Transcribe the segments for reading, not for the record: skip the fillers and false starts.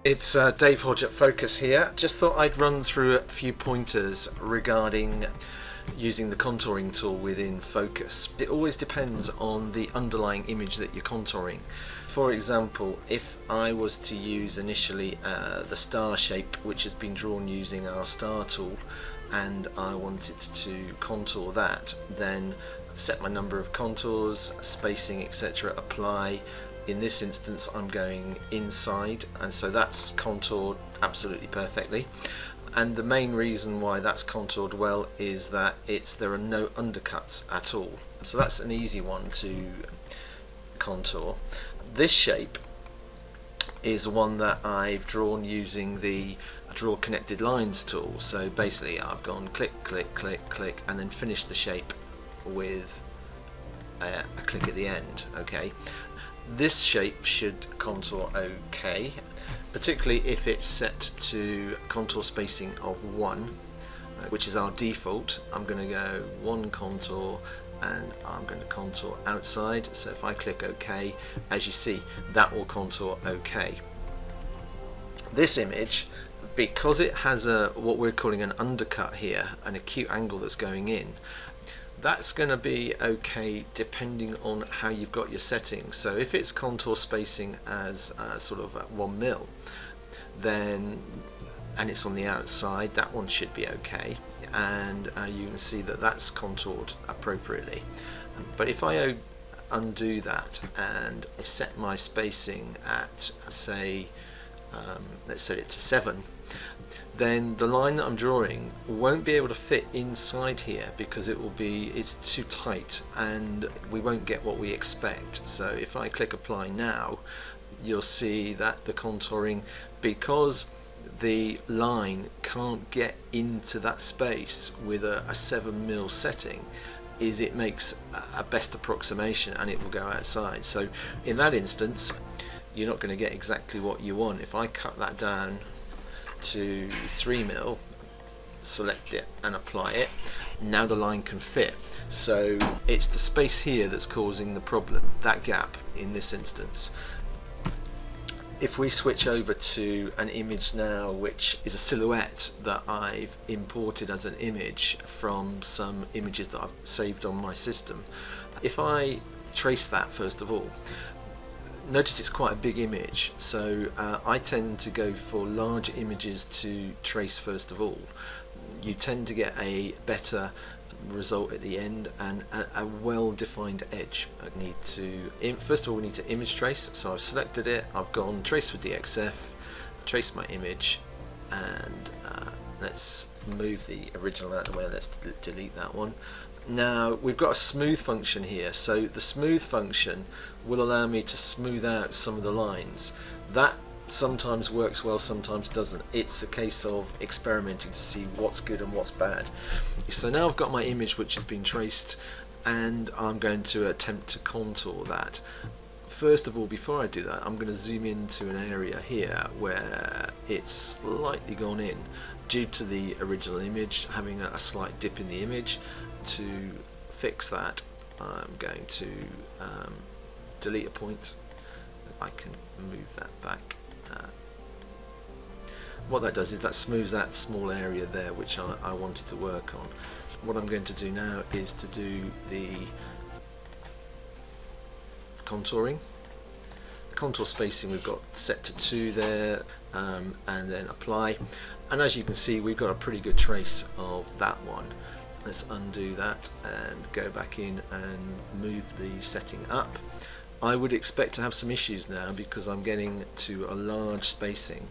It's Dave Hodge at Focus here. Just thought I'd run through a few pointers regarding using the contouring tool within Focus. It always depends on the underlying image that you're contouring. For example, if I was to use initially the star shape which has been drawn using our star tool, and I wanted to contour that, then set my number of contours, spacing, etc., apply. In this instance I'm going inside, and so that's contoured absolutely perfectly. And the main reason why that's contoured well is that there are no undercuts at all, so that's an easy one to contour. This shape is one that I've drawn using the draw connected lines tool. So basically I've gone click click click click and then finished the shape with a click at the end. Okay, this shape should contour okay, particularly if it's set to contour spacing of 1, which is our default. I'm going to go 1 contour and I'm going to contour outside, so if I click OK, as you see, that will contour okay. This image, because it has what we're calling an undercut here, an acute angle that's going in, that's going to be okay depending on how you've got your settings. So if it's contour spacing as sort of 1 mil, then, and it's on the outside, that one should be okay, and you can see that that's contoured appropriately. But if I undo that and I set my spacing at, say, let's set it to 7, then the line that I'm drawing won't be able to fit inside here because it's too tight and we won't get what we expect. So if I click apply now, you'll see that the contouring, because the line can't get into that space with a 7 mil setting, is it makes a best approximation and it will go outside. So in that instance you're not going to get exactly what you want. If I cut that down to 3 mil, select it and apply it, now the line can fit. So it's the space here that's causing the problem, that gap in this instance. If we switch over to an image now which is a silhouette that I've imported as an image from some images that I've saved on my system, if I trace that first of all, notice it's quite a big image, so I tend to go for large images to trace first of all. You tend to get a better result at the end and a well-defined edge. First of all we need to image trace, so I've selected it, I've gone trace for DXF, trace my image, and let's move the original out of the way, let's delete that one. Now we've got a smooth function here, so the smooth function will allow me to smooth out some of the lines. That sometimes works well, sometimes doesn't. It's a case of experimenting to see what's good and what's bad. So now I've got my image which has been traced and I'm going to attempt to contour that. First of all, before I do that, I'm going to zoom into an area here where it's slightly gone in due to the original image having a slight dip in the image. To fix that, I'm going to delete a point. I can move that back. What that does is that smooths that small area there which I wanted to work on. What I'm going to do now is to do the contouring. The contour spacing we've got set to 2 there, and then apply, and as you can see we've got a pretty good trace of that one. Let's undo that and go back in and move the setting up. I would expect to have some issues now because I'm getting to a large spacing.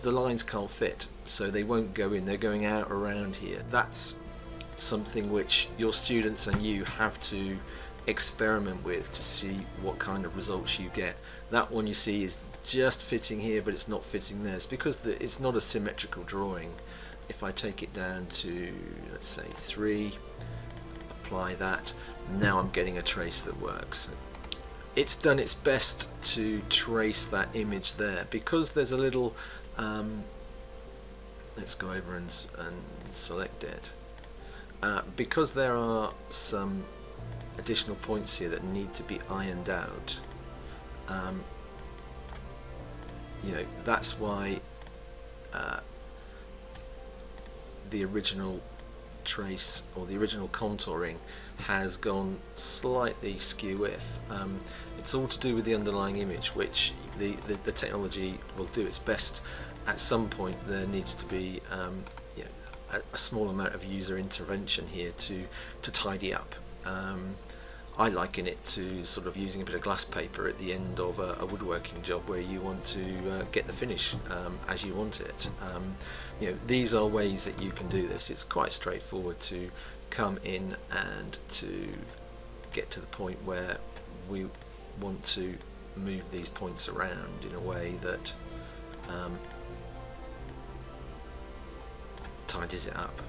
The lines can't fit, so they won't go in, they're going out around here. That's something which your students and you have to experiment with to see what kind of results you get. That one you see is just fitting here but it's not fitting there. It's because it's not a symmetrical drawing. If I take it down to, let's say 3, apply that, now I'm getting a trace that works. It's done its best to trace that image there because there's a little let's go over and select it, because there are some additional points here that need to be ironed out. you know, that's why the original trace or the original contouring has gone slightly skew-if. It's all to do with the underlying image, which the technology will do its best. At some point there needs to be you know, a small amount of user intervention here to tidy up. I liken it to sort of using a bit of glass paper at the end of a woodworking job where you want to get the finish as you want it. You know, these are ways that you can do this. It's quite straightforward to come in and to get to the point where we want to move these points around in a way that tidies it up.